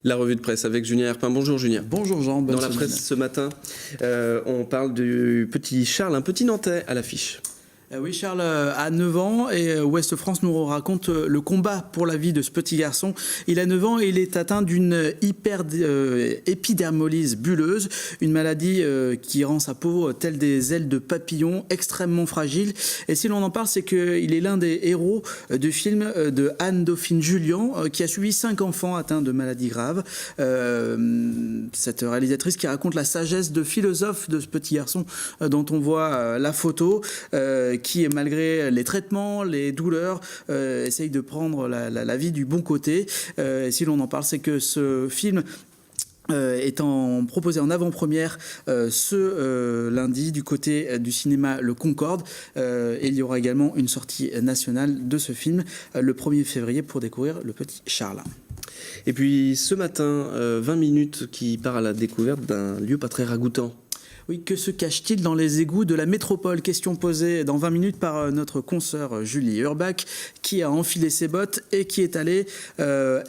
La revue de presse avec Julien Herpin. Bonjour Julien. Bonjour Jean. Dans la presse ce matin, on parle du petit Charles, un petit Nantais à l'affiche. Oui, Charles a 9 ans et Ouest France nous raconte le combat pour la vie de ce petit garçon. Il a 9 ans et il est atteint d'une épidermolyse bulleuse, une maladie qui rend sa peau telle des ailes de papillon, extrêmement fragile. Et si l'on en parle, c'est qu'il est l'un des héros du film de Anne-Dauphine Jullian qui a suivi 5 enfants atteints de maladies graves. Cette réalisatrice qui raconte la sagesse de philosophe de ce petit garçon dont on voit la photo, qui, malgré les traitements, les douleurs, essaye de prendre la vie du bon côté. Et si l'on en parle, c'est que ce film étant proposé en avant-première ce lundi du côté du cinéma Le Concorde. Et il y aura également une sortie nationale de ce film le 1er février pour découvrir le petit Charles. Et puis ce matin, 20 minutes qui part à la découverte d'un lieu pas très ragoûtant. Oui, que se cache-t-il dans les égouts de la métropole? Question posée dans 20 minutes par notre consoeur Julie Urbach, qui a enfilé ses bottes et qui est allée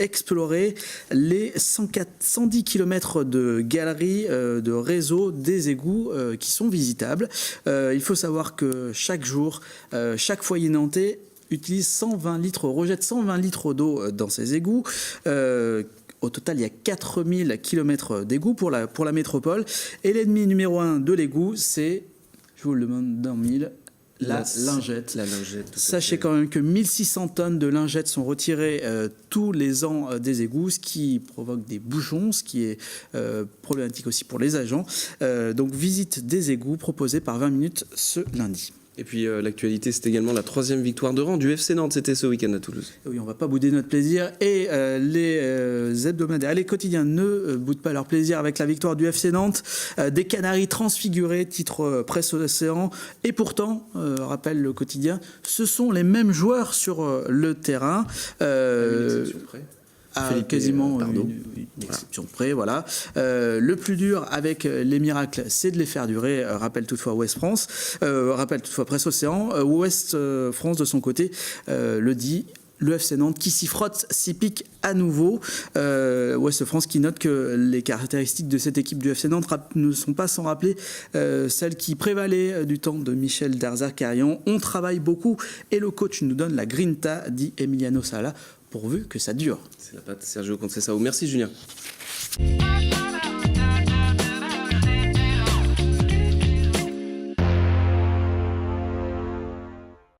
explorer les 110 km de galeries, de réseaux des égouts qui sont visitables. Il faut savoir que chaque jour, chaque foyer nantais utilise 120 litres, rejette 120 litres d'eau dans ses égouts. Au total, il y a 4000 km d'égouts pour la métropole. Et l'ennemi numéro 1 de l'égout, c'est, je vous le demande dans 1000, la lingette. La lingette. Sachez quand même que 1600 tonnes de lingettes sont retirées tous les ans des égouts, ce qui provoque des bouchons, ce qui est problématique aussi pour les agents. Donc visite des égouts proposée par 20 minutes ce lundi. Et puis l'actualité, c'est également la 3e victoire de rang du FC Nantes. C'était ce week-end à Toulouse. Oui, on ne va pas bouder notre plaisir. Et les hebdomadaires, les quotidiens ne boudent pas leur plaisir avec la victoire du FC Nantes. Des Canaries transfigurés, titre Presse Océan. Et pourtant, rappelle le quotidien, ce sont les mêmes joueurs sur le terrain. Quasiment une exception près, voilà. Le plus dur avec les miracles, c'est de les faire durer, rappelle toutefois Ouest France, rappelle toutefois Presse Océan. Ouest France, de son côté, le dit. Le FC Nantes qui s'y frotte, s'y pique à nouveau. Ouest France qui note que les caractéristiques de cette équipe du FC Nantes ne sont pas sans rappeler celles qui prévalaient du temps de Michel Darzac-Carrion. On travaille beaucoup et le coach nous donne la grinta, dit Emiliano Sala, pourvu que ça dure. C'est la patte Sergio Conceição. Merci Julien.